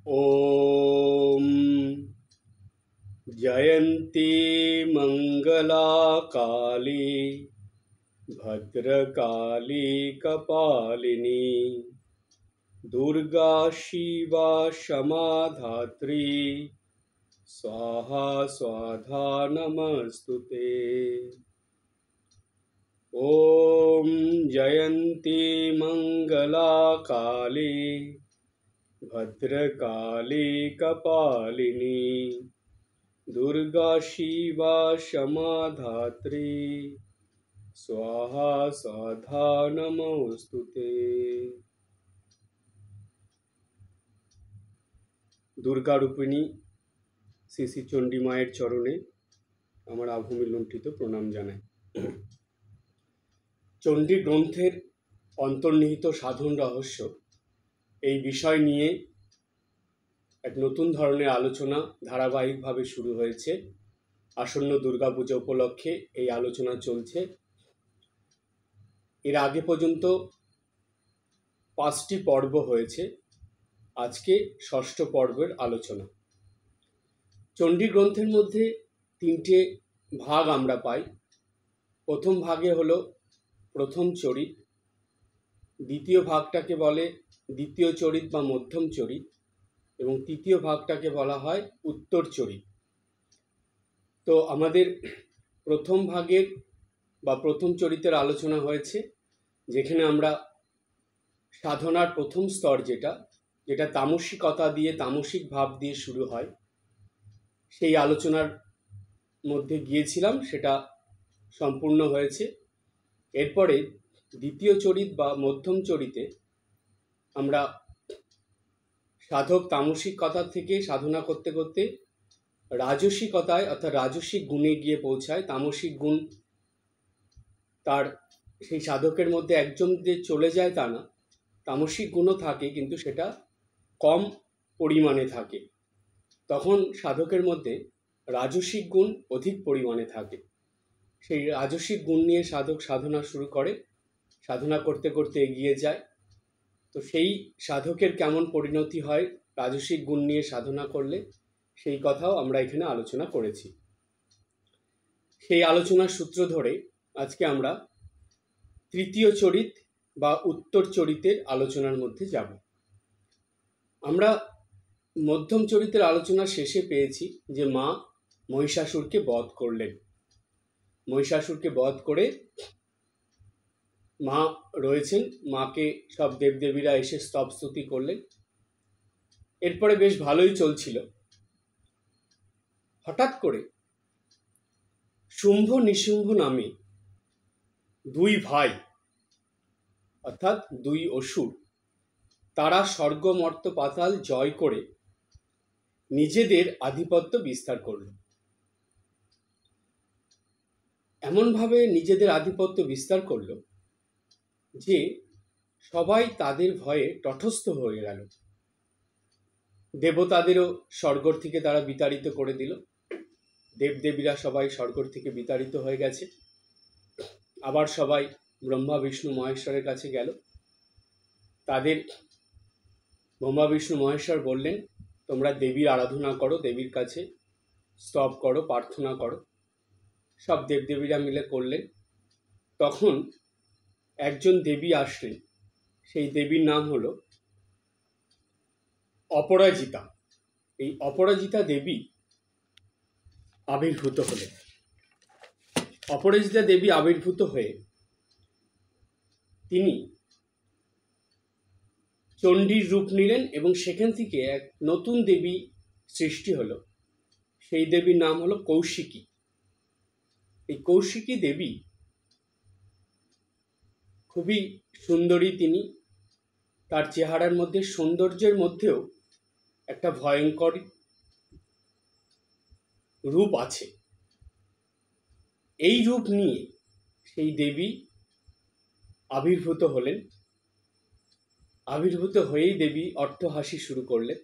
ॐ जयन्ती मंगला काली भद्रकाली कपालिनी दुर्गा शिवा क्षमा धात्री स्वाहा स्वाधा नमस्तुते। ॐ जयन्ती मंगला काली भद्रकाली कपालिनी दुर्गा शिवा क्षमा धात्री स्वाहा स्वाधा नमोस्तुते। दुर्गा रूपिणी श्री श्री चंडी माয়ের চরণে আমার আভূমি লুণ্ঠিত প্রণাম জানাই। চণ্ডী গ্রন্থের অন্তর্নিহিত সাধন রহস্য এই বিষয় নিয়ে এক নতুন ধরনের আলোচনা ধারাবাহিকভাবে শুরু হয়েছে। আসন্ন দুর্গাপূজা উপলক্ষে এই আলোচনা চলছে। এর আগে পর্যন্ত 5টি পর্ব হয়েছে, আজকে ষষ্ঠ পর্বের আলোচনা। চণ্ডী গ্রন্থের মধ্যে 3টে ভাগ আমরা পাই। প্রথম ভাগে হলো প্রথম চরিত, দ্বিতীয় ভাগটাকে বলে দ্বিতীয় চরিত বা মধ্যম চরিত, এবং তৃতীয় ভাগটাকে বলা হয় উত্তর চরিত। তো আমাদের প্রথম ভাগের বা প্রথম চরিতের আলোচনা হয়েছে, যেখানে আমরা সাধনার প্রথম স্তর যেটা তামসিকতা দিয়ে, তামসিক ভাব দিয়ে শুরু হয়, সেই আলোচনার মধ্যে গিয়েছিলাম, সেটা সম্পূর্ণ হয়েছে। এরপরে দ্বিতীয় চরিত বা মধ্যম চরিতে আমরা সাধক তামসিকতা থেকে সাধনা করতে করতে রাজসিকতায় অর্থাৎ রাজসিক গুণে গিয়ে পৌঁছায়। তামসিক গুণ তার সেই সাধকের মধ্যে একজন যে চলে যায় তা না, তামসিক গুণও থাকে, কিন্তু সেটা কম পরিমাণে থাকে। তখন সাধকের মধ্যে রাজসিক গুণ অধিক পরিমাণে থাকে। সেই রাজসিক গুণ নিয়ে সাধক সাধনা শুরু করে, সাধনা করতে করতে এগিয়ে যায়। তো সেই সাধকের কেমন পরিণতি হয় রাজসিক গুণ নিয়ে সাধনা করলে, সেই কথাও আমরা এখানে আলোচনা করেছি। সেই আলোচনার সূত্র ধরে আজকে আমরা তৃতীয় চরিত বা উত্তর চরিতের আলোচনার মধ্যে যাব। আমরা মধ্যম চরিতের আলোচনা শেষে পেয়েছি যে মা মহিষাসুরকে বধ করলেন। মহিষাসুরকে বধ করে মা রয়েছেন, মাকে সব দেবদেবীরা এসে স্তব স্তুতি করলেন। এরপরে বেশ ভালোই চলছিল। হঠাৎ করে শুম্ভ নিশুম্ভ নামে 2 ভাই অর্থাৎ 2 অসুর, তারা স্বর্গ মর্ত পাতাল জয় করে নিজেদের আধিপত্য বিস্তার করল। এমনভাবে নিজেদের আধিপত্য বিস্তার করল যে সবাই তাদের ভয়ে তটস্থ হয়ে গেল। দেবতাদেরও স্বর্গ থেকে তারা বিতাড়িত করে দিল। দেবদেবীরা সবাই স্বর্গ থেকে বিতাড়িত হয়ে গেছে। আবার সবাই ব্রহ্মা বিষ্ণু মহেশ্বরের কাছে গেল। তাদের ব্রহ্মা বিষ্ণু মহেশ্বর বললেন, তোমরা দেবীর আরাধনা করো, দেবীর কাছে স্তব করো, প্রার্থনা করো। সব দেবদেবীরা মিলে করলেন। তখন একজন দেবী আসলেন। সেই দেবীর নাম হলো অপরাজিতা। এই অপরাজিতা দেবী আবির্ভূত হলেন। অপরাজিতা দেবী আবির্ভূত হয়ে তিনি চণ্ডীর রূপ নিলেন এবং সেখান থেকে এক নতুন দেবী সৃষ্টি হলো। সেই দেবীর নাম হলো কৌশিকী। এই কৌশিকী দেবী খুবই সুন্দরী। তিনি, তার চেহারার মধ্যে সৌন্দর্যের মধ্যেও একটা ভয়ঙ্কর রূপ আছে। এই রূপ নিয়ে সেই দেবী আবির্ভূত হলেন। আবির্ভূত হয়েই দেবী অট্টহাসি শুরু করলেন।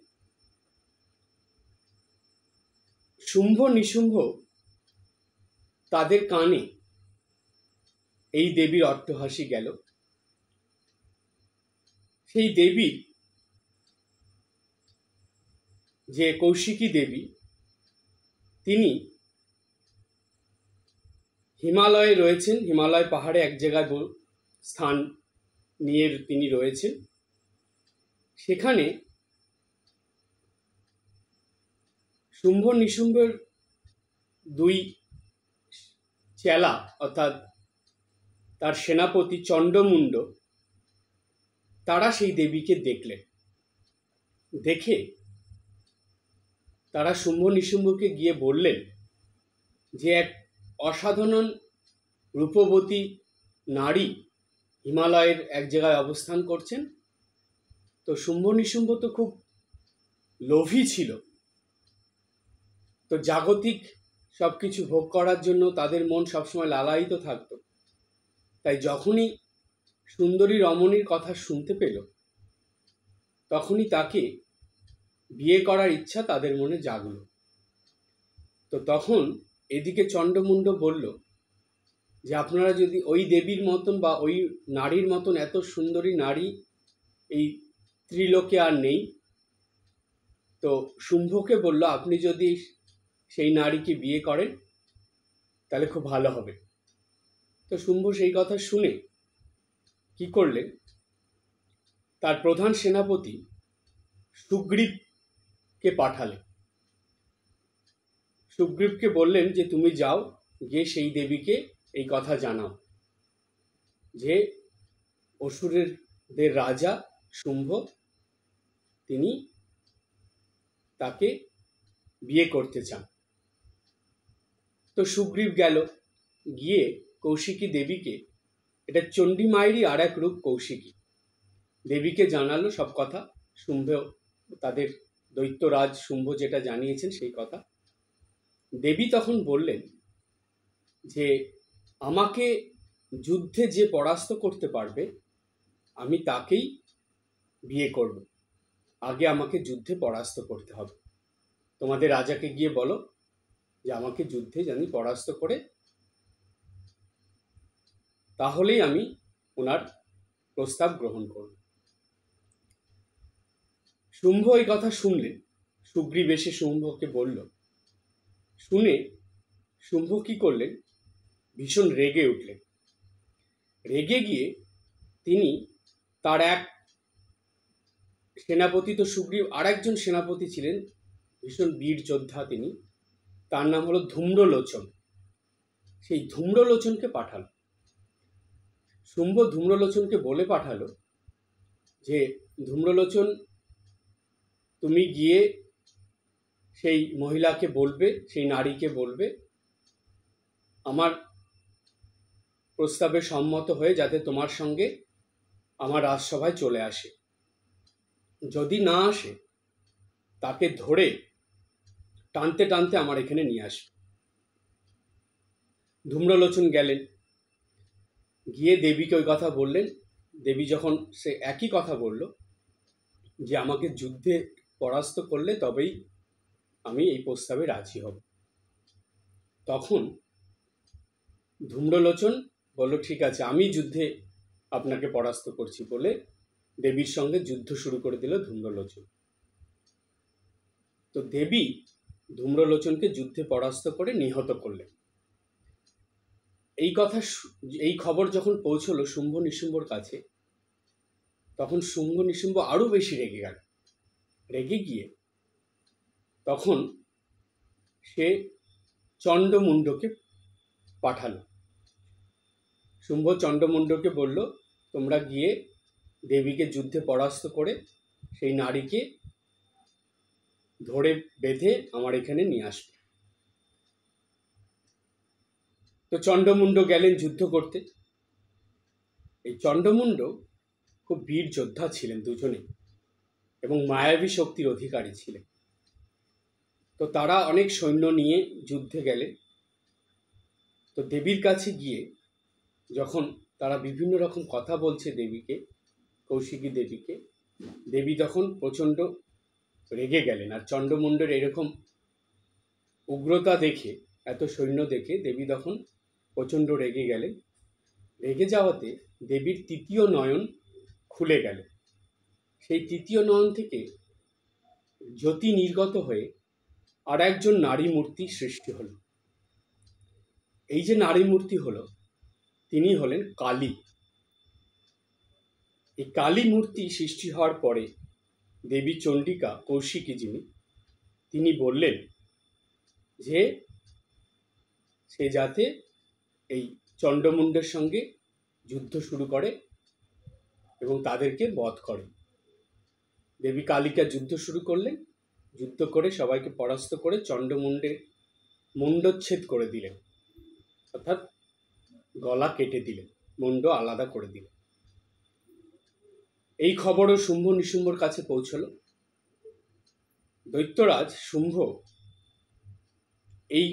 শুম্ভ নিশুম্ভ তাদের কানে এই দেবীর অট্টহাসি গেল। সেই দেবীর যে কৌশিকী দেবী তিনি হিমালয়ে রয়েছেন, হিমালয় পাহাড়ে এক জায়গায় স্থান নিয়ে তিনি রয়েছেন। সেখানে শুম্ভ নিশুম্ভের দুই চেলা অর্থাৎ তার সেনাপতি চণ্ডমুণ্ড তারা সেই দেবীকে দেখলেন। দেখে তারা শুম্ভ নিশুম্ভকে গিয়ে বললেন যে এক অসাধারণ রূপবতী নারী হিমালয়ের এক জায়গায় অবস্থান করছেন। তো শুম্ভ নিশুম্ভ তো খুব লোভী ছিল, তো জাগতিক সব কিছু ভোগ করার জন্য তাদের মন সবসময় লালায়িত থাকতো। তাই যখনই সুন্দরী রমণীর কথা শুনতে পেল তখনই তাকে বিয়ে করার ইচ্ছা তাদের মনে জাগল। তো তখন এদিকে চণ্ডমুণ্ড বলল যে আপনারা যদি ওই দেবীর মতন বা ওই নারীর মতন এত সুন্দরী নারী এই ত্রিলোকে আর নেই, তো শুম্ভকে বলল আপনি যদি সেই নারীকে বিয়ে করেন তাহলে খুব ভালো হবে। তো শুম্ভ সেই কথা শুনে কি করলেন, তার প্রধান সেনাপতি সুগ্রীবকে পাঠালেন। সুগ্রীবকে বললেন যে তুমি যাও, গিয়ে সেই দেবীকে এই কথা জানাও যে অসুরদের রাজা শুম্ভ তিনি তাকে বিয়ে করতে চান। তো সুগ্রীব গেল, গিয়ে কৌশিকী দেবীকে, এটা চণ্ডী মায়েরই আর এক রূপ কৌশিকী দেবীকে জানালো সব কথা, শুম্ভ তাদের দৈত্যরাজ শুম্ভ যেটা জানিয়েছেন সেই কথা। দেবী তখন বললেন যে আমাকে যুদ্ধে যে পরাস্ত করতে পারবে আমি তাকেই বিয়ে করব, আগে আমাকে যুদ্ধে পরাস্ত করতে হবে। তোমাদের রাজাকে গিয়ে বলো যে আমাকে যুদ্ধে জানি পরাস্ত করে, তাহলেই আমি ওনার প্রস্তাব গ্রহণ করব। শুম্ভ এই কথা শুনলেন, সুগ্রীব এসে শুম্ভকে বলল। শুনে শুম্ভ কি করলেন, ভীষণ রেগে উঠলেন। রেগে গিয়ে তিনি তার এক সেনাপতি, তো সুগ্রীব আর একজন সেনাপতি ছিলেন ভীষণ বীর যোদ্ধা, তিনি, তার নাম হলো ধূম্রলোচন। সেই ধূম্রলোচনকে পাঠালো। শুম্ভ ধূম্রলোচনকে বলে পাঠালো যে ধূম্রলোচন তুমি গিয়ে সেই মহিলাকে বলবে, সেই নারীকে বলবে আমার প্রস্তাবে সম্মত হয়ে যাতে তোমার সঙ্গে আমার রাজসভায় চলে আসে। যদি না আসে তাকে ধরে টানতে টানতে আমার এখানে নিয়ে আসবে। ধূম্রলোচন গেলেন, গিয়ে দেবীকে ওই কথা বললেন। দেবী যখন সে একই কথা বলল যে আমাকে যুদ্ধে পরাস্ত করলে তবেই আমি এই প্রস্তাবে রাজি হব, তখন ধূম্রলোচন বলল ঠিক আছে আমি যুদ্ধে আপনাকে পরাস্ত করছি বলে দেবীর সঙ্গে যুদ্ধ শুরু করে দিল ধূম্রলোচন। তো দেবী ধূম্রলোচনকে যুদ্ধে পরাস্ত করে নিহত করলেন। এই খবর যখন পৌঁছলো শুম্ভ নিশুম্ভর কাছে, তখন শুম্ভ নিশুম্ভ আরো বেশি রেগে গেল। রেগে গিয়ে তখন সে চণ্ডমুণ্ডকে পাঠালো। শুম্ভ চণ্ডমুণ্ডকে বলল তোমরা গিয়ে দেবীকে যুদ্ধে পরাস্ত করে সেই নারীকে ধরে বেঁধে আমার এখানে নিয়ে আসবে। তো চণ্ডমুণ্ড গেলেন যুদ্ধ করতে। এই চণ্ডমুণ্ড খুব বীর যোদ্ধা ছিলেন দুজনে, এবং মায়াবী শক্তির অধিকারী ছিলেন। তো তারা অনেক সৈন্য নিয়ে যুদ্ধে গেলেন। তো দেবীর কাছে গিয়ে যখন তারা বিভিন্ন রকম কথা বলছে দেবীকে, কৌশিকী দেবীকে, দেবী তখন প্রচণ্ড রেগে গেলেন। আর চণ্ডমুণ্ডের এরকম উগ্রতা দেখে, এত সৈন্য দেখে দেবী তখন প্রচণ্ড রেগে গেলেন। রেগে যাওয়াতে দেবীর তৃতীয় নয়ন খুলে গেল। সেই তৃতীয় নয়ন থেকে জ্যোতি নির্গত হয়ে আর একজন নারী মূর্তি সৃষ্টি হল। এই যে নারী মূর্তি হলো, তিনি হলেন কালী। এই কালী মূর্তি সৃষ্টি হওয়ার পরে দেবী চণ্ডিকা, কৌশিকী যিনি, তিনি বললেন যে সে যাতে এই চণ্ডমুণ্ডের সঙ্গে যুদ্ধ শুরু করে এবং তাদেরকে বধ করে। দেবী কালিকা যুদ্ধ শুরু করলেন, যুদ্ধ করে সবাইকে পরাস্ত করে চণ্ডমুণ্ডের মুণ্ডচ্ছেদ করে দিলেন, অর্থাৎ গলা কেটে দিলেন, মুণ্ড আলাদা করে দিলেন। এই খবরও শুম্ভ নিশুম্ভর কাছে পৌঁছল। দৈত্যরাজ শুম্ভ এই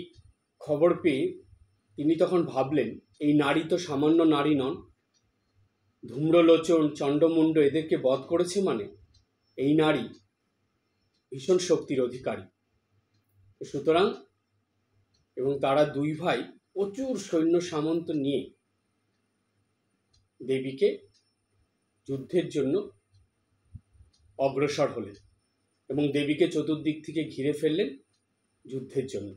খবর পেয়ে তিনি তখন ভাবলেন, এই নারী তো সামান্য নারী নন, ধূম্রলোচন, চণ্ডমুণ্ড এদেরকে বধ করেছে মানে এই নারী ভীষণ শক্তির অধিকারী। সুতরাং এবং তারা দুই ভাই প্রচুর সৈন্য সামন্ত নিয়ে দেবীকে যুদ্ধের জন্য অগ্রসর হলেন এবং দেবীকে চতুর্দিক থেকে ঘিরে ফেললেন যুদ্ধের জন্য।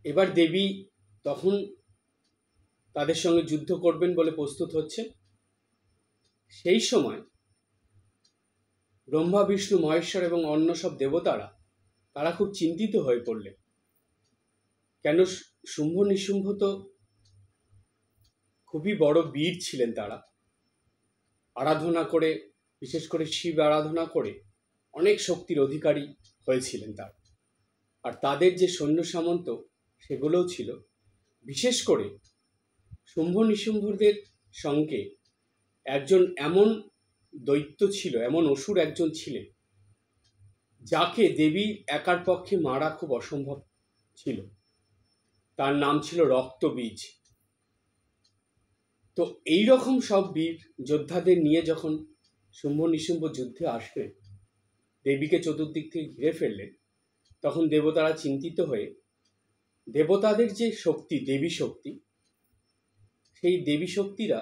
এবার দেবী তখন তাদের সঙ্গে যুদ্ধ করবেন বলে প্রস্তুত হচ্ছেন। সেই সময় ব্রহ্মা, বিষ্ণু, মহেশ্বর এবং অন্য সব দেবতারা তারা খুব চিন্তিত হয়ে পড়লেন। কেন, শুম্ভ নিশুম্ভ তো খুবই বড় বীর ছিলেন। তারা আরাধনা করে, বিশেষ করে শিব আরাধনা করে অনেক শক্তির অধিকারী হয়েছিলেন তারা। আর তাদের যে সৈন্য সামন্ত সেগুলোও ছিল। বিশেষ করে শুম্ভ নিশুম্ভদের সঙ্গে একজন এমন দৈত্য ছিল, এমন অসুর একজন ছিলেন যাকে দেবীর একার পক্ষে মারা খুব অসম্ভব ছিল। তার নাম ছিল রক্তবীজ। তো এই রকম সব বীর যোদ্ধাদের নিয়ে যখন শুম্ভ নিশুম্ভ যুদ্ধে আসলেন, দেবীকে চতুর্দিক থেকে ঘিরে ফেললেন, তখন দেবতারা চিন্তিত হয়ে দেবতাদের যে শক্তি, দেবী শক্তি, সেই দেবী শক্তিরা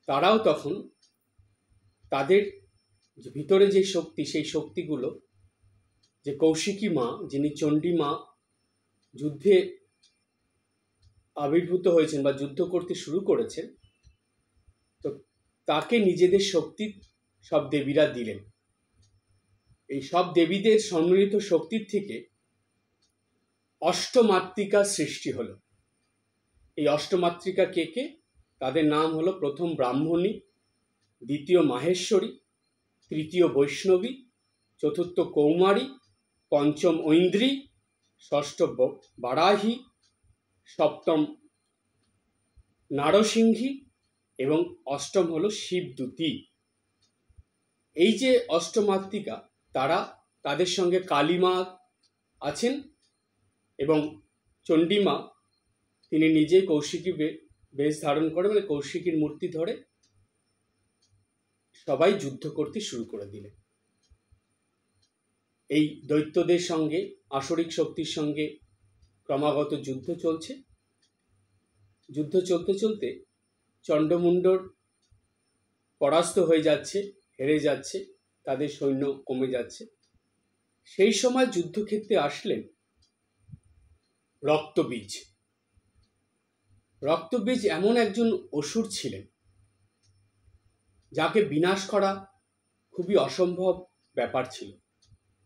তারাও তখন তাদের ভিতরে যে শক্তি, সেই শক্তিগুলো, যে কৌশিকী মা যিনি চণ্ডী মা যুদ্ধে আবির্ভূত হয়েছেন বা যুদ্ধ করতে শুরু করেছেন, তো তাকে নিজেদের শক্তি সব দেবীরা দিলেন। এই সব দেবীদের সম্মিলিত শক্তির থেকে অষ্টমাতৃকা সৃষ্টি হলো। এই অষ্টমাতৃকা কে কে? তাদের নাম হলো, প্রথম ব্রাহ্মণী, দ্বিতীয় মাহেশ্বরী, তৃতীয় বৈষ্ণবী, চতুর্থ কৌমারী, পঞ্চম ঐন্দ্রী, ষষ্ঠ বারাহী, সপ্তম নারসিংহী এবং অষ্টম হলো শিবদূতী। এই যে অষ্টমাতৃকা, তাদের সঙ্গে কালীমা আছেন এবং চণ্ডীমা তিনি নিজেই কৌশিকী বেশ ধারণ করে, মানে কৌশিকীর মূর্তি ধরে সবাই যুদ্ধ করতে শুরু করে দিলেন। এই দৈত্যদের সঙ্গে, আসরিক শক্তির সঙ্গে ক্রমাগত যুদ্ধ চলছে। যুদ্ধ চলতে চলতে চণ্ডমুণ্ডর পরাস্ত হয়ে যাচ্ছে, হেরে যাচ্ছে, তাদের সৈন্য কমে যাচ্ছে। সেই সময় যুদ্ধক্ষেত্রে আসলেন রক্তবীজ। রক্তবীজ এমন একজন অসুর ছিলেন যাকে বিনাশ করা খুবই অসম্ভব ব্যাপার ছিল।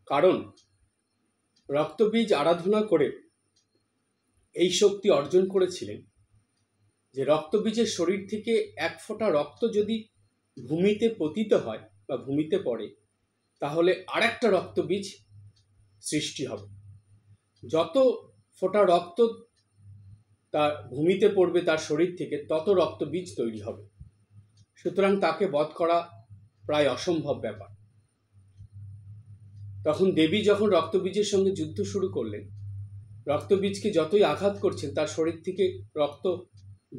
কারণ রক্তবীজ আরাধনা করে এই শক্তি অর্জন করেছিলেন যে রক্তবীজের শরীর থেকে এক ফোঁটা রক্ত যদি ভূমিতে পতিত হয় বা ভূমিতে পড়ে, তাহলে আরেকটা রক্তবীজ সৃষ্টি হবে। যত ফোঁটা রক্ত তার ভূমিতে পড়বে তার শরীর থেকে, তত রক্তবীজ তৈরি হবে। সুতরাং তাকে বধ করা প্রায় অসম্ভব ব্যাপার। তখন দেবী যখন রক্তবীজের সঙ্গে যুদ্ধ শুরু করলেন, রক্তবীজকে যতই আঘাত করছেন তার শরীর থেকে রক্ত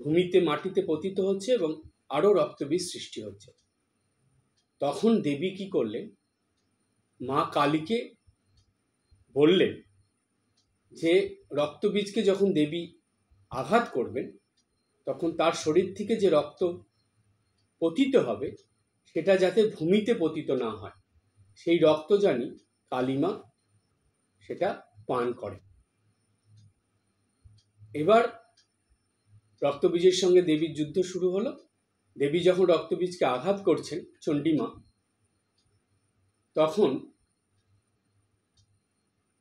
ভূমিতে, মাটিতে পতিত হচ্ছে এবং আরও রক্তবীজ সৃষ্টি হচ্ছে। তখন দেবী কি করলেন? মা কালীকে বললেন যে রক্তবীজকে যখন দেবী আঘাত করবেন, তখন তার শরীর থেকে যে রক্ত পতিত হবে সেটা যাতে ভূমিতে পতিত না হয়, সেই রক্ত জানি কালীমা সেটা পান করে। এবার রক্তবীজের সঙ্গে দেবীর যুদ্ধ শুরু হলো। দেবী যখন রক্তবীজকে আঘাত করছেন চণ্ডীমা, তখন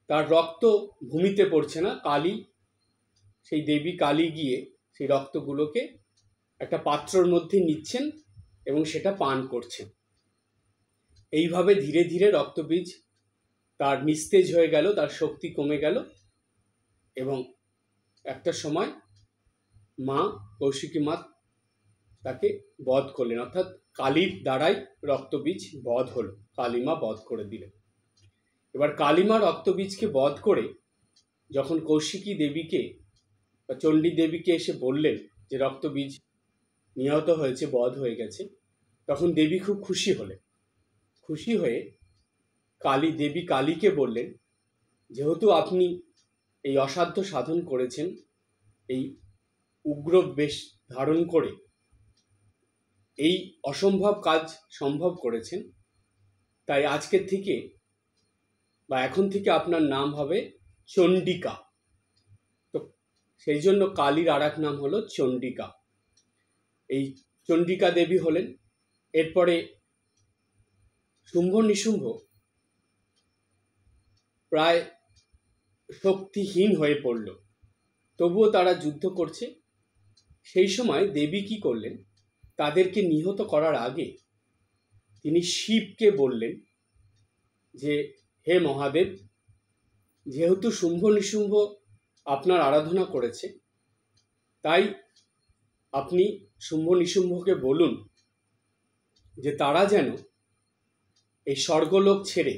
তার রক্ত ভূমিতে পড়ছে না, কালী, সেই দেবী কালী গিয়ে সেই রক্তগুলোকে একটা পাত্রর মধ্যে নিচ্ছেন এবং সেটা পান করছেন। এইভাবে ধীরে ধীরে রক্তবীজ তার নিস্তেজ হয়ে গেল, তার শক্তি কমে গেল এবং একটা সময় মা কৌশিকী মা তাকে বধ করলেন, অর্থাৎ কালীর দ্বারাই রক্তবীজ বধ হলো, কালীমা বধ করে দিলেন। এবার কালীমা রক্তবীজকে বধ করে যখন কৌশিকী দেবীকে বা চণ্ডী দেবীকে এসে বললেন যে রক্তবীজ নিহত হয়েছে, বধ হয়ে গেছে, তখন দেবী খুব খুশি হলেন। খুশি হয়ে দেবী কালীকে বললেন, যেহেতু আপনি এই অসাধ্য সাধন করেছেন, এই উগ্র বেশ ধারণ করে এই অসম্ভব কাজ সম্ভব করেছেন, তাই আজকের থেকে বা এখন থেকে আপনার নাম হবে চণ্ডিকা। তো সেই জন্য কালীর আর এক নাম হলো চণ্ডিকা। এই চণ্ডিকা দেবী হলেন। এরপরে শুম্ভ নিশুম্ভ প্রায় শক্তিহীন হয়ে পড়ল, তবুও তারা যুদ্ধ করছে। সেই সময় দেবী কি করলেন, তাদেরকে নিহত করার আগে তিনি শিবকে বললেন যে হে মহাদেব, যেহেতু শুম্ভ নিশুম্ভ আপনার আরাধনা করেছে, তাই আপনি শুম্ভ নিশুম্ভকে বলুন যে তারা যেন এই স্বর্গলোক ছেড়ে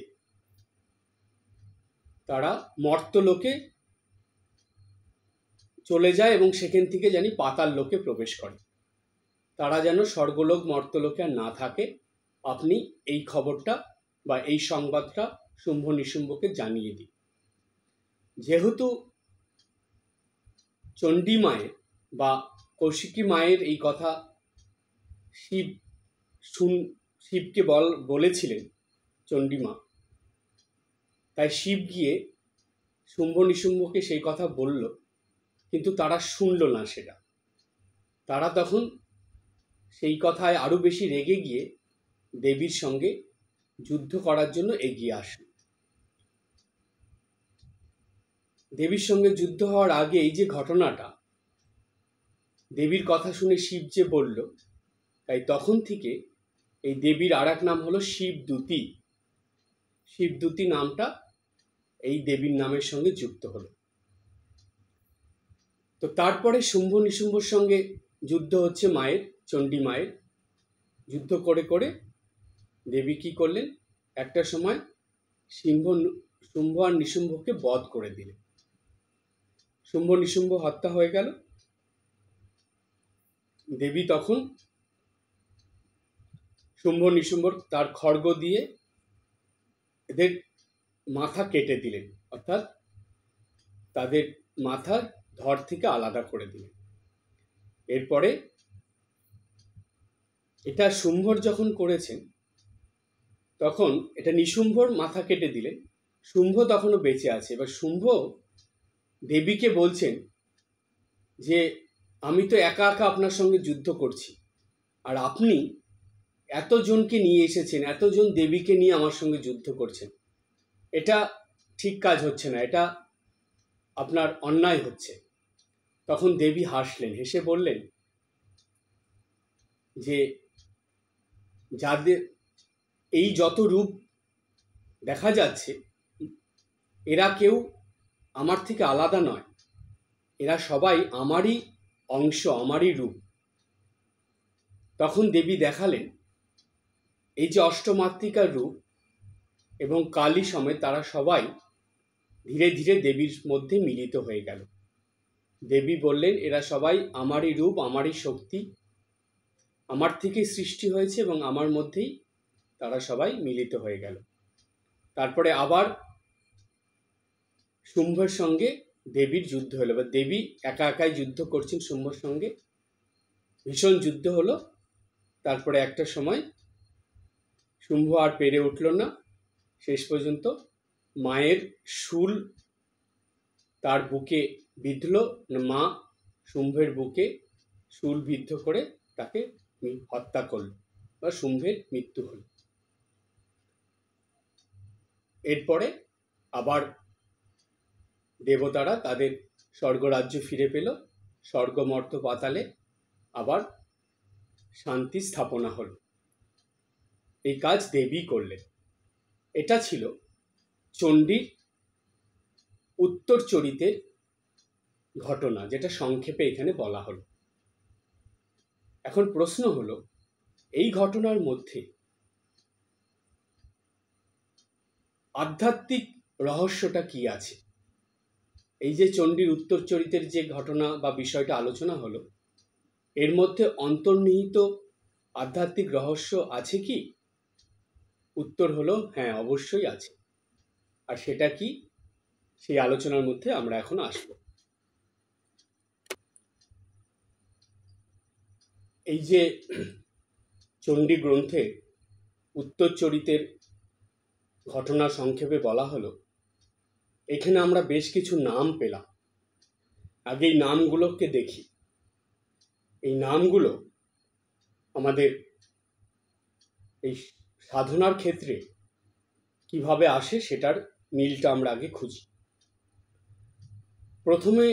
তারা মর্তলোকে চলে যায় এবং সেখান থেকে জানি পাতাল লোকে প্রবেশ করে, তারা যেন স্বর্গলোক মর্তলোকে আর না থাকে। আপনি এই খবরটা বা এই সংবাদটা শুম্ভ নিশুম্ভকে জানিয়ে দিন। যেহেতু চণ্ডী মায়ের বা কৌশিকী মায়ের এই কথা শিবকে বলেছিলেন চণ্ডীমা, তাই শিব গিয়ে শুম্ভ নিশুম্ভকে সেই কথা বলল, কিন্তু তারা শুনল না সেটা। তারা তখন সেই কথায় আরো বেশি রেগে গিয়ে দেবীর সঙ্গে যুদ্ধ করার জন্য এগিয়ে আসে। দেবীর সঙ্গে যুদ্ধ হওয়ার আগে এই যে ঘটনাটা, দেবীর কথা শুনে শিব যে বলল, তাই তখন থেকে এই দেবীর আর এক নাম হলো শিবদূতী। শিবদূতী নামটা এই দেবীর নামের সঙ্গে যুক্ত হলো। তো তারপরে শুম্ভ নিশুম্ভর সঙ্গে যুদ্ধ হচ্ছে মায়ের, চণ্ডী মায়ের। যুদ্ধ করে করে দেবী কি করলেন, একটা সময় শুম্ভ আর নিশুম্ভকে বধ করে দিলেন। শুম্ভ নিশুম্ভ হত্যা হয়ে গেল। দেবী তখন শুম্ভ নিশুম্ভ তার খড়গ দিয়ে এদের মাথা কেটে দিলেন, অর্থাৎ তাদের মাথা ধড় থেকে আলাদা করে দিলেন। এরপরে এটা শুম্ভর যখন করেছেন, তখন এটা নিশুম্ভর মাথা কেটে দিলেন। শুম্ভ তখনও বেঁচে আছে। এবার শুম্ভ দেবীকে বলছেন যে আমি তো একা একা আপনার সঙ্গে যুদ্ধ করছি, আর আপনি এতজনকে নিয়ে এসেছেন, এতজন দেবীকে নিয়ে আমার সঙ্গে যুদ্ধ করছেন, এটা ঠিক কাজ হচ্ছে না, এটা আপনার অন্যায় হচ্ছে। তখন দেবী হাসলেন, হেসে বললেন যে যাদের এই যত রূপ দেখা যাচ্ছে, এরা কেউ আমার থেকে আলাদা নয়, এরা সবাই আমারই অংশ, আমারই রূপ। তখন দেবী দেখালেন এই যে অষ্টমাতৃকার রূপ এবং কালী সমেত তারা সবাই ধীরে ধীরে দেবীর মধ্যে মিলিত হয়ে গেল। দেবী বললেন এরা সবাই আমারই রূপ, আমারই শক্তি, আমার থেকে সৃষ্টি হয়েছে এবং আমার মধ্যেই তারা সবাই মিলিত হয়ে গেল। তারপরে আবার শুম্ভের সঙ্গে দেবীর যুদ্ধ হলো। এবার দেবী একা একাই যুদ্ধ করছেন শুম্ভর সঙ্গে, ভীষণ যুদ্ধ হলো। তারপরে একটা সময় শুম্ভ আর পেরে উঠল না, শেষ পর্যন্ত মায়ের শূল তার বুকে বিঁধল, মা শুম্ভের বুকে শূল বিদ্ধ করে তাকে হত্যা করল বা শুম্ভের মৃত্যু হল। এরপরে আবার দেবতারা তাদের স্বর্গরাজ্য ফিরে পেল, স্বর্গমর্ত পাতালে আবার শান্তি স্থাপনা হল। এই কাজ দেবী করলেন। এটা ছিল চণ্ডীর উত্তর চরিতের ঘটনা, যেটা সংক্ষেপে এখানে বলা হলো। এখন প্রশ্ন হলো, এই ঘটনার মধ্যে আধ্যাত্মিক রহস্যটা কি আছে? এই যে চণ্ডীর উত্তর চরিতের যে ঘটনা বা বিষয়টা আলোচনা হলো, এর মধ্যে অন্তর্নিহিত আধ্যাত্মিক রহস্য আছে কি? উত্তর হলো হ্যাঁ, অবশ্যই আছে। আর সেটা কি, সেই আলোচনার মধ্যে আমরা এখন আসব। এই যে চণ্ডী গ্রন্থে উত্তর চরিতের ঘটনা সংক্ষেপে বলা হলো, এখানে আমরা বেশ কিছু নাম পেলাম। আগে এই নামগুলোকে দেখি। এই নামগুলো আমাদের এই সাধনার ক্ষেত্রে কিভাবে আসে সেটার মিলটা আমরা আগে খুঁজি। প্রথমে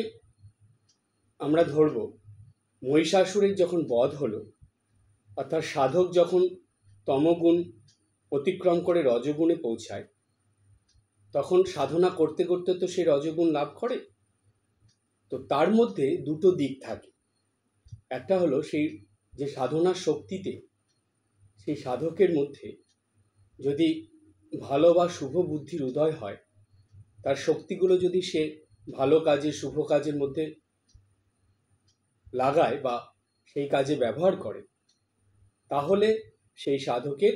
আমরা ধরব, মহিষাসুরের যখন বধ হলো, অর্থাৎ সাধক যখন তমগুণ অতিক্রম করে রজগুণে পৌঁছায়, তখন সাধনা করতে করতে তো সে রজগুণ লাভ করে। তো তার মধ্যে দুটো দিক থাকে। একটা হলো সেই যে সাধনার শক্তিতে সেই সাধকের মধ্যে যদি ভালো বা শুভ বুদ্ধির উদয় হয়, তার শক্তিগুলো যদি সে ভালো কাজে, শুভ কাজের মধ্যে লাগায় বা সেই কাজে ব্যবহার করে, তাহলে সেই সাধকের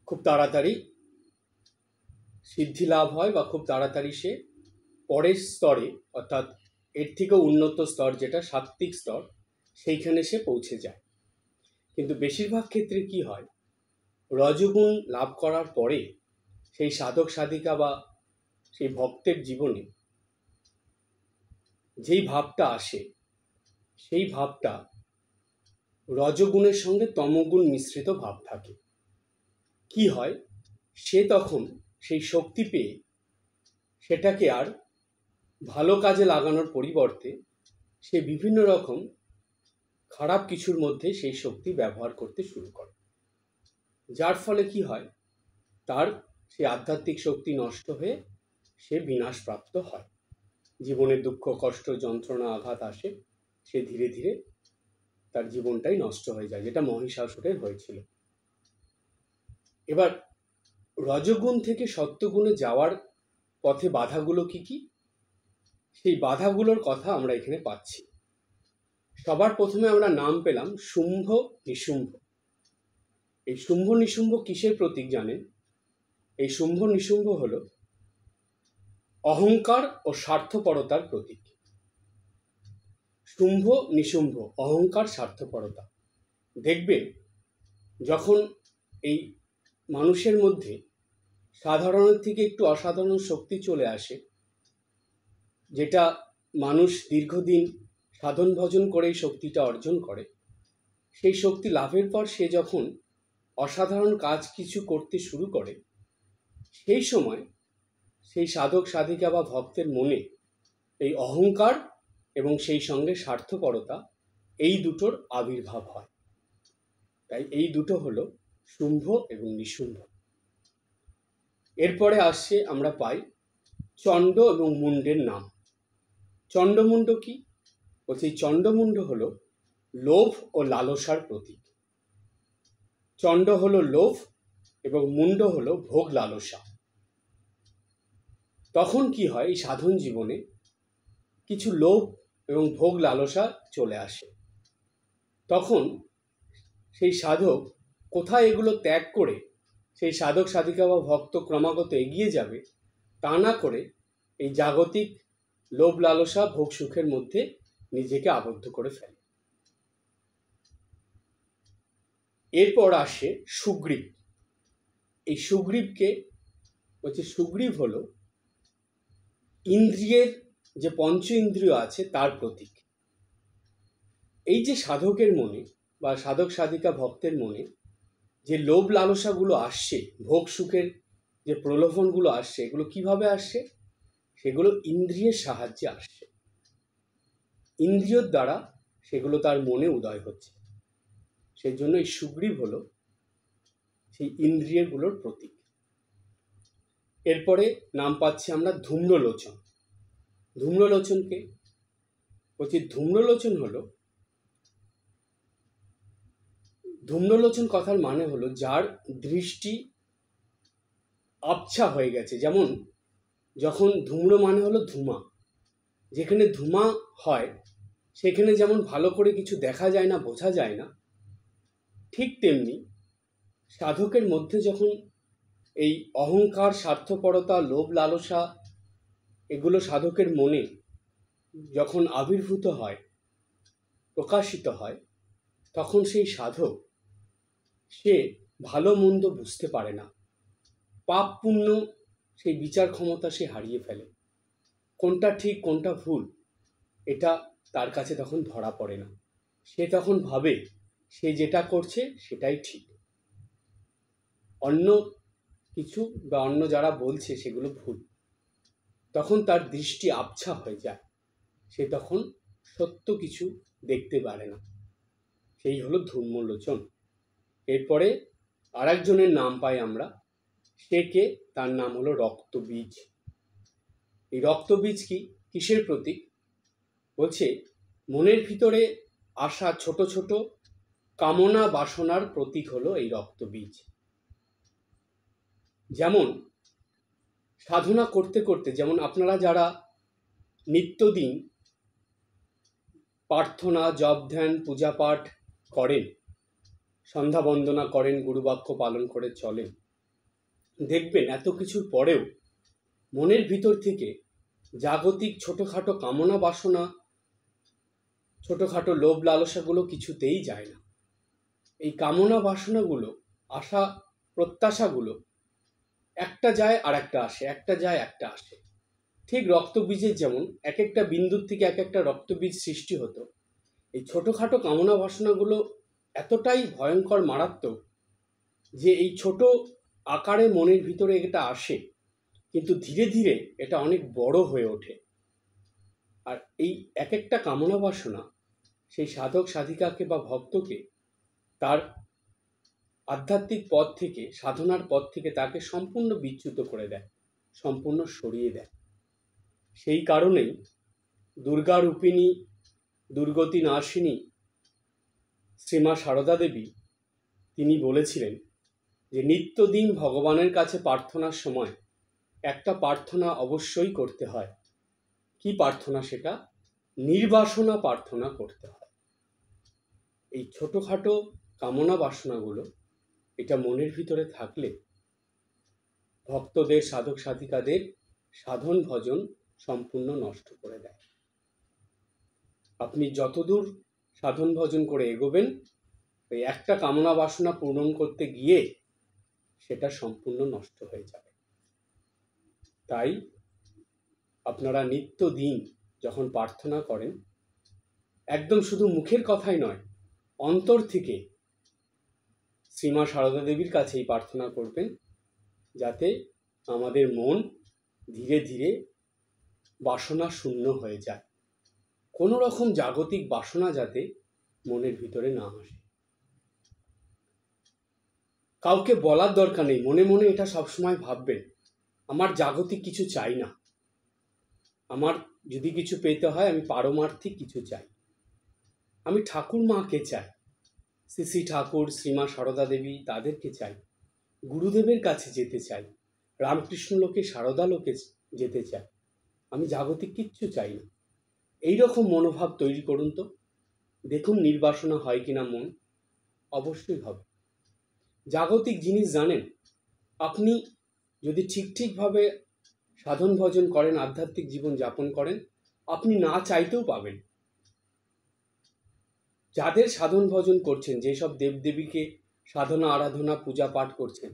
খুব তাড়াতাড়ি সিদ্ধি লাভ হয় বা খুব তাড়াতাড়ি সে পরের স্তরে, অর্থাৎ এর থেকেও উন্নত স্তর যেটা সাত্ত্বিক স্তর, সেইখানে সে পৌঁছে যায়। কিন্তু বেশিরভাগ ক্ষেত্রে কি হয়, রজগুণ লাভ করার পরে সেই সাধক সাধিকা বা সেই ভক্তের জীবনে যেই ভাবটা আসে, সেই ভাবটা রজগুণের সঙ্গে তমগুণ মিশ্রিত ভাব থাকে। কি হয়, সে তখন সেই শক্তি পেয়ে সেটাকে আর ভালো কাজে লাগানোর পরিবর্তে সে বিভিন্ন রকম খারাপ কিছুর মধ্যে সেই শক্তি ব্যবহার করতে শুরু করে। যার ফলে কি হয়, তার সেই আধ্যাত্মিক শক্তি নষ্ট হয়ে সে বিনাশপ্রাপ্ত হয়। জীবনে দুঃখ, কষ্ট, যন্ত্রণা, আঘাত আসে, সে ধীরে ধীরে তার জীবনটাই নষ্ট হয়ে যায়, যেটা মহিষাসুরের হয়েছিল। এবার রজগুণ থেকে সত্যগুণে যাওয়ার পথে বাধাগুলো কি কি, সেই বাধাগুলোর কথা আমরা এখানে পাচ্ছি। সবার প্রথমে আমরা নাম পেলাম শুম্ভ নিশুম্ভ। এই শুম্ভ নিশুম্ভ কিসের প্রতীক জানেন? এই শুম্ভ নিশুম্ভ হলো অহংকার ও স্বার্থপরতার প্রতীক। শুম্ভ নিশুম্ভ, অহংকার, স্বার্থপরতা। দেখবেন যখন এই মানুষের মধ্যে সাধারণের থেকে একটু অসাধারণ শক্তি চলে আসে, যেটা মানুষ দীর্ঘদিন সাধন ভজন করে এই শক্তিটা অর্জন করে, সেই শক্তি লাভের পর সে যখন অসাধারণ কাজ কিছু করতে শুরু করে, সেই সময় সেই সাধক সাধিকা বা ভক্তের মনে এই অহংকার এবং সেই সঙ্গে স্বার্থপরতা, এই দুটোর আবির্ভাব হয়। তাই এই দুটো হলো শুম্ভ এবং নিশুম্ভ। এরপরে আসছে, আমরা পাই চণ্ড এবং মুণ্ডের নাম। চণ্ডমুণ্ড কি? বলছি চণ্ডমুণ্ড হলো লোভ ও লালসার প্রতীক। চণ্ড হলো লোভ এবং মুণ্ড হলো ভোগ লালসা। তখন কি হয়, এই সাধন জীবনে কিছু লোভ এবং ভোগ লালসা চলে আসে। তখন সেই সাধক কোথায় এগুলো ত্যাগ করে সেই সাধক সাধিকা বা ভক্ত ক্রমাগত এগিয়ে যাবে, তা না করে এই জাগতিক লোভ লালসা ভোগ সুখের মধ্যে নিজেকে আবদ্ধ করে ফেলে। এরপর আসে সুগ্রীব। এই সুগ্রীবকে বলছে সুগ্রীব হলো ইন্দ্রিয়ের যে পঞ্চ ইন্দ্রিয় আছে তার প্রতীক। এই যে সাধকের মনে বা সাধক সাধিকা ভক্তের মনে যে লোভ লালসাগুলো আসছে, ভোগ সুখের যে প্রলোভনগুলো আসছে, এগুলো কিভাবে আসছে? সেগুলো ইন্দ্রিয়ের সাহায্যে আসছে। ইন্দ্রিয়র দ্বারা সেগুলো তার মনে উদয় হচ্ছে। সেই জন্য এই সুগ্রীব হলো সেই ইন্দ্রিয়গুলোর প্রতীক। এরপরে নাম পাচ্ছি আমরা ধূম্রলোচন। ধূম্রলোচনকে বলছি, ধূম্রলোচন হলো, ধূম্রলোচন কথার মানে হলো যার দৃষ্টি আবছা হয়ে গেছে। যেমন যখন ধূম্র মানে হলো ধূমা, যেখানে ধূমা হয় সেখানে যেমন ভালো করে কিছু দেখা যায় না, বোঝা যায় না, ঠিক তেমনি সাধকের মধ্যে যখন এই অহংকার, স্বার্থপরতা, লোভ লালসা এগুলো সাধকের মনে যখন আবির্ভূত হয়, প্রকাশিত হয়, তখন সেই সাধক সে ভালো মন্দ বুঝতে পারে না। পাপ পুণ্য সেই বিচার ক্ষমতা সে হারিয়ে ফেলে। কোনটা ঠিক কোনটা ভুল এটা তার কাছে তখন ধরা পড়ে না। সে তখন ভাবে সে যেটা করছে সেটাই ঠিক, অন্য কিছু বা অন্য যারা বলছে সেগুলো ভুল। তখন তার দৃষ্টি আবছা হয়ে যায়, সে তখন সত্য কিছু দেখতে পারে না। সেই হলো ধূম্রলোচন। এরপরে আর একজনের নাম পাই আমরা, সে কে? তার নাম হলো রক্তবীজ। এই রক্তবীজ কি, কিসের প্রতীক? বলছে মনের ভিতরে আসা ছোট ছোট কামনা বাসনার প্রতীক হলো এই রক্তবীজ। যেমন সাধনা করতে করতে, যেমন আপনারা যারা নিত্যদিন প্রার্থনা, জপ, ধ্যান, পূজা পাঠ করেন, সন্ধ্যা বন্দনা করেন, গুরুবাক্য পালন করে চলেন, দেখবেন এত কিছুর পরেও মনের ভিতর থেকে জাগতিক ছোটোখাটো কামনা বাসনা, ছোটোখাটো লোভ লালসাগুলো কিছুতেই যায় না। এই কামনা বাসনাগুলো, আশা প্রত্যাশাগুলো একটা যায় আর একটা আসে, একটা যায় একটা আসে। ঠিক রক্তবীজের যেমন এক একটা বিন্দুর থেকে এক একটা রক্তবীজ সৃষ্টি হতো, এই ছোটোখাটো কামনা বাসনাগুলো এতটাই ভয়ঙ্কর, মারাত্মক, যে এই ছোট আকারে মনের ভিতরে এটা আসে, কিন্তু ধীরে ধীরে এটা অনেক বড় হয়ে ওঠে। আর এই এক একটা কামনা বাসনা সেই সাধক সাধিকাকে বা ভক্তকে তার আধ্যাত্মিক পথ থেকে, সাধনার পথ থেকে তাকে সম্পূর্ণ বিচ্যুত করে দেয়, সম্পূর্ণ সরিয়ে দেয়। সেই কারণেই দুর্গা রূপিণী, দুর্গতি নাশিনী শ্রীমা সারদা দেবী তিনি বলেছিলেন যে নিত্যদিন ভগবানের কাছে প্রার্থনার সময় একটা প্রার্থনা অবশ্যই করতে হয়। কি প্রার্থনা সেটা? নির্বাসনা প্রার্থনা করতে হয়। এই ছোটোখাটো কামনা বাসনাগুলো এটা মনের ভিতরে থাকলে ভক্তদের, সাধক সাধিকাদের সাধন ভজন সম্পূর্ণ নষ্ট করে দেয়। আপনি যতদূর সাধন ভজন করে এগোবেন, ওই একটা কামনা বাসনা পূরণ করতে গিয়ে সেটা সম্পূর্ণ নষ্ট হয়ে যাবে। তাই আপনারা নিত্যদিন যখন প্রার্থনা করেন, একদম শুধু মুখের কথাই নয়, অন্তর থেকে শ্রীমা সারদা দেবীর কাছেই প্রার্থনা করবেন, যাতে আমাদের মন ধীরে ধীরে বাসনা শূন্য হয়ে যায়। কোনো রকম জাগতিক বাসনা যাতে মনের ভিতরে না আসে। কাউকে বলার দরকার নেই, মনে মনে এটা সবসময় ভাববেন, আমার জাগতিক কিছু চাই না, আমার যদি কিছু পেতে হয় আমি পারমার্থিক কিছু চাই। আমি ঠাকুর মাকে চাই, শ্রী শ্রী ঠাকুর, শ্রীমা সারদা দেবী, তাদেরকে চাই, গুরুদেবের কাছে যেতে চাই, রামকৃষ্ণ লোকে, সারদা লোকে যেতে চাই, আমি জাগতিক কিচ্ছু চাই না। এইরকম মনোভাব তৈরি করুন তো, দেখুন নির্বাসনা হয় কিনা মন। অবশ্যই হবে। জাগতিক জিনিস জানেন, আপনি যদি ঠিকভাবে সাধন ভজন করেন, আধ্যাত্মিক জীবন যাপন করেন, আপনি না চাইতেও পাবেন। যাদের সাধন ভজন করছেন, যেসব দেবদেবীকে সাধনা, আরাধনা, পূজা পাঠ করছেন,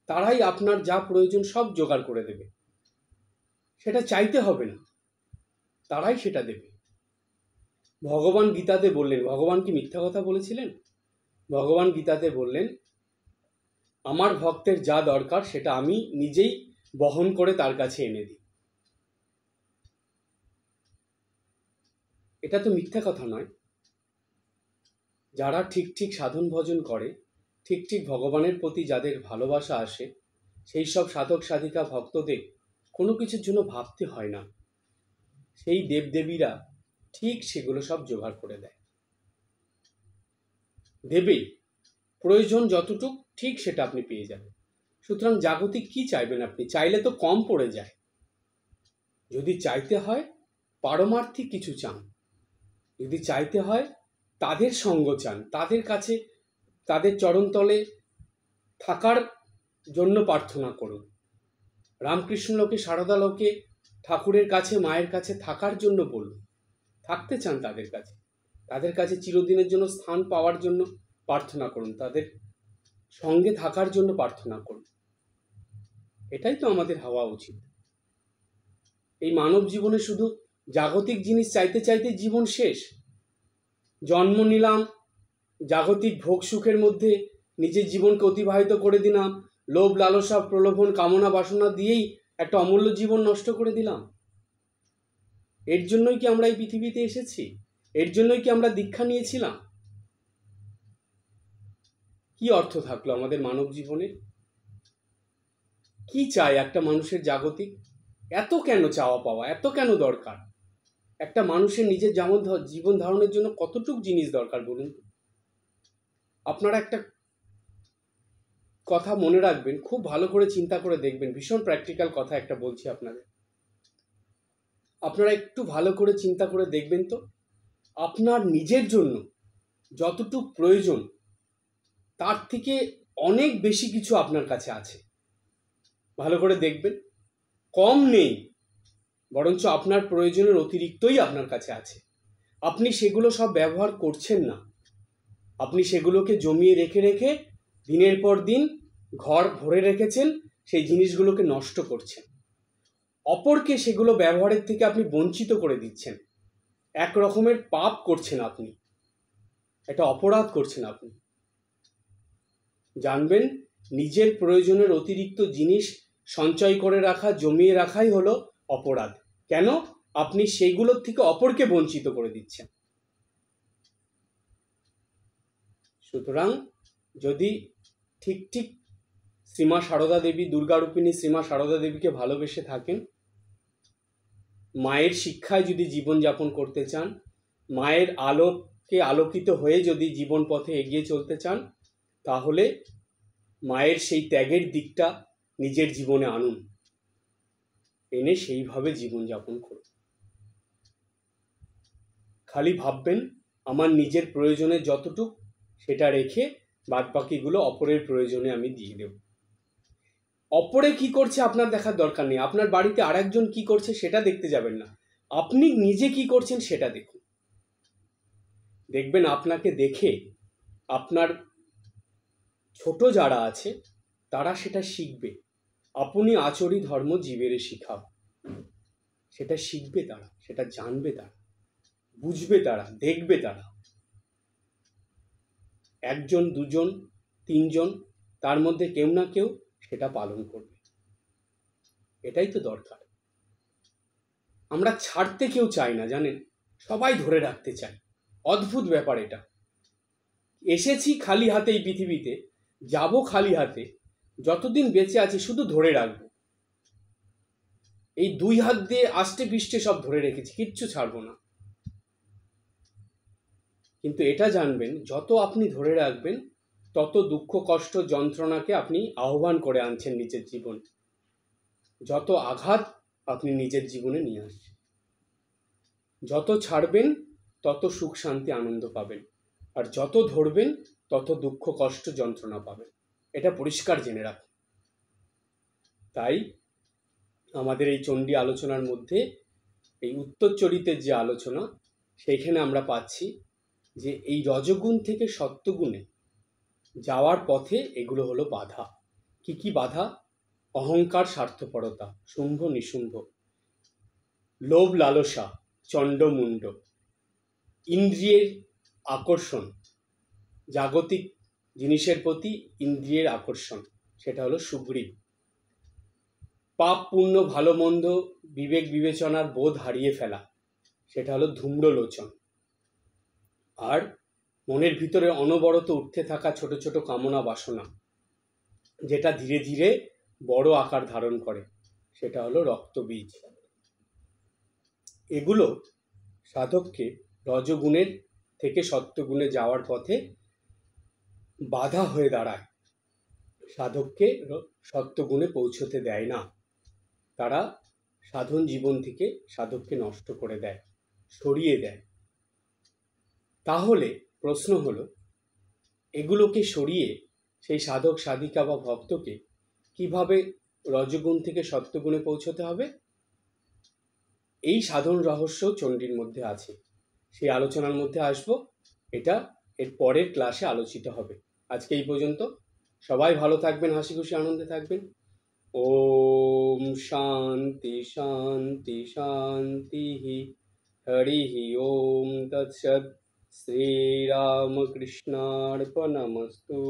তারাই আপনার যা প্রয়োজন সব জোগাড় করে দেবে। সেটা চাইতে হবে না, তারাই সেটা দেবে। ভগবান গীতাতে বললেন, ভগবান কি মিথ্যা কথা বলেছিলেন? ভগবান গীতাতে বললেন, আমার ভক্তের যা দরকার সেটা আমি নিজেই বহন করে তার কাছে এনে দিই। এটা তো মিথ্যা কথা নয়। যারা ঠিক ঠিক সাধন ভজন করে, ঠিক ঠিক ভগবানের প্রতি যাদের ভালোবাসা আসে, সেই সব সাধক সাধিকা ভক্তদের কোনো কিছুর জন্য ভাবতে হয় না। সেই দেবদেবীরা ঠিক সেগুলো সব জোগাড় করে দেয়, দেবেই। প্রয়োজন যতটুক ঠিক সেটা আপনি পেয়ে যাবেন। সুতরাং জাগতিক কি চাইবেন আপনি? চাইলে তো কম পড়ে যায়। যদি চাইতে হয় পারমার্থিক কিছু চান, যদি চাইতে হয় তাদের সঙ্গ চান, তাদের কাছে তাদের চরণতলে থাকার জন্য প্রার্থনা করুন। রামকৃষ্ণ লোকে সারদা লোকে ঠাকুরের কাছে মায়ের কাছে থাকার জন্য বলুন। থাকতে চান তাদের কাছে, তাদের কাছে চিরদিনের জন্য স্থান পাওয়ার জন্য প্রার্থনা করুন, তাদের সঙ্গে থাকার জন্য প্রার্থনা করুন। এটাই তো আমাদের হওয়া উচিত। এই মানব জীবনে শুধু জাগতিক জিনিস চাইতে চাইতে জীবন শেষ। জন্ম নিলাম, জাগতিক ভোগ সুখের মধ্যে নিজের জীবনকে অতিবাহিত করে দিলাম, লোভ লালসা প্রলোভন কামনা বাসনা দিয়েই একটা অমূল্য জীবন নষ্ট করে দিলাম। এর জন্যই কি আমরা এই পৃথিবীতে এসেছি? এর জন্যই কি আমরা দীক্ষা নিয়েছিলাম? কি অর্থ থাকলো আমাদের মানব জীবনে? কি চাই একটা মানুষের জাগতিক? এত কেন চাওয়া পাওয়া, এত কেন দরকার? একটা মানুষের নিজের জীবন ধারণের জন্য কতটুক জিনিস দরকার বলুন? আপনারা একটা কথা মনে রাখবেন, খুব ভালো করে চিন্তা করে দেখবেন। ভীষণ প্র্যাকটিক্যাল কথা একটা বলছি আপনাদের। আপনারা একটু ভালো করে চিন্তা করে দেখবেন তো, আপনার নিজের জন্য যতটুক প্রয়োজন তার থেকে অনেক বেশি কিছু আপনার কাছে আছে। ভালো করে দেখবেন, কম নেই, বরঞ্চ আপনার প্রয়োজনের অতিরিক্তই আপনার কাছে আছে। আপনি সেগুলো সব ব্যবহার করছেন না। আপনি সেগুলোকে জমিয়ে রেখে রেখে দিনের পর দিন ঘর ভরে রেখেছেন, সেই জিনিসগুলোকে নষ্ট করছেন। অপরকে সেগুলো ব্যবহারের থেকে আপনি বঞ্চিত করে দিচ্ছেন। এক রকমের পাপ করছেন আপনি, একটা অপরাধ করছেন আপনি। জানবেন, নিজের প্রয়োজনের অতিরিক্ত জিনিস সঞ্চয় করে রাখা, জমিয়ে রাখাই হলো অপরাধ। কেন? আপনি সেইগুলোর থেকে অপরকে বঞ্চিত করে দিচ্ছেন। সুতরাং যদি ঠিক ঠিক শ্রীমা সারদা দেবী, দুর্গারূপিণী শ্রীমা সারদা দেবীকে ভালোবেসে থাকেন, মায়ের শিক্ষায় যদি জীবনযাপন করতে চান, মায়ের আলোকে আলোকিত হয়ে যদি জীবন পথে এগিয়ে চলতে চান, তাহলে মায়ের সেই ত্যাগের দিকটা নিজের জীবনে আনুন, এনে সেইভাবে জীবনযাপন করুন। খালি ভাববেন আমার নিজের প্রয়োজনে যতটুক সেটা রেখে বাদবাকিগুলো অপরের প্রয়োজনে আমি দিয়ে দেব। অপরে কি করছে আপনার দেখার দরকার নেই। আপনার বাড়িতে আরেকজন কি করছে সেটা দেখতে যাবেন না, আপনি নিজে কি করছেন সেটা দেখুন। দেখবেন আপনাকে দেখে আপনার ছোট যারা আছে তারা সেটা শিখবে। আপনি আচরি ধর্ম জীবেরে শিখাও, সেটা শিখবে তারা, সেটা জানবে তারা, বুঝবে তারা, দেখবে তারা। একজন, দুজন, তিনজন, তার মধ্যে কেউ না কেউ সেটা পালন করবে। এটাই তো দরকার। আমরা ছাড়তে কেউ চাই না, জানেন, সবাই ধরে রাখতে চাই। অদ্ভুত ব্যাপার এটা। এসেছি খালি হাতে এই পৃথিবীতে, যাব খালি হাতে, যতদিন বেঁচে আছি শুধু ধরে রাখবো। এই দুই হাত দিয়ে আষ্টে পৃষ্ঠে সব ধরে রেখেছি, কিচ্ছু ছাড়বো না। কিন্তু এটা জানবেন, যত আপনি ধরে রাখবেন তত দুঃখ কষ্ট যন্ত্রণাকে আপনি আহ্বান করে আনছেন নিজের জীবনে। যত আঘাত আপনি নিজের জীবনে নিয়ে আসছেন। যত ছাড়বেন তত সুখ শান্তি আনন্দ পাবেন, আর যত ধরবেন তত দুঃখ কষ্ট যন্ত্রণা পাবেন। এটা পরিষ্কার জেনে রাখুন। তাই আমাদের এই চণ্ডী আলোচনার মধ্যে এই উত্তরচরিতের যে আলোচনা, সেইখানে আমরা পাচ্ছি যে এই রজগুণ থেকে সত্যগুণে যাওয়ার পথে এগুলো হলো বাধা। কি কি বাধা? অহংকার, স্বার্থপরতা, শুম্ভ নিশুম্ভ, লোভ লালসা, চণ্ডমুণ্ড, ইন্দ্রিয়ের আকর্ষণ, জাগতিক জিনিসের প্রতি ইন্দ্রিয়ের আকর্ষণ, সেটা হলো সুগ্রীব। পাপ পুণ্য ভালো মন্দ বিবেক বিবেচনার বোধ হারিয়ে ফেলা, সেটা হলো ধূম্রলোচন। আর মনের ভিতরে অনবরত উঠতে থাকা ছোট ছোট কামনা বাসনা, যেটা ধীরে ধীরে বড় আকার ধারণ করে, সেটা হলো রক্তবীজ। এগুলো সাধককে রজগুণের থেকে সত্যগুণে যাওয়ার পথে বাধা হয়ে দাঁড়ায়, সাধককে সত্যগুণে পৌঁছতে দেয় না। তারা সাধন জীবন থেকে সাধককে নষ্ট করে দেয়, সরিয়ে দেয়। তাহলে প্রশ্ন হলো, এগুলোকে সরিয়ে সেই সাধক সাধিকা বা ভক্তকে কিভাবে রজগুণ থেকে সত্যগুণে পৌঁছতে হবে? এই সাধন রহস্য চণ্ডীর মধ্যে আছে, সেই আলোচনার মধ্যে আসবো। এটা এর পরের ক্লাসে আলোচিত হবে। আজকে এই পর্যন্ত। সবাই ভালো থাকবেন, হাসি খুশি আনন্দে থাকবেন। ওম শান্তি শান্তি শান্তি। হরি ওম তৎসৎ। শ্রীরামকৃষ্ণার্পণমস্তু।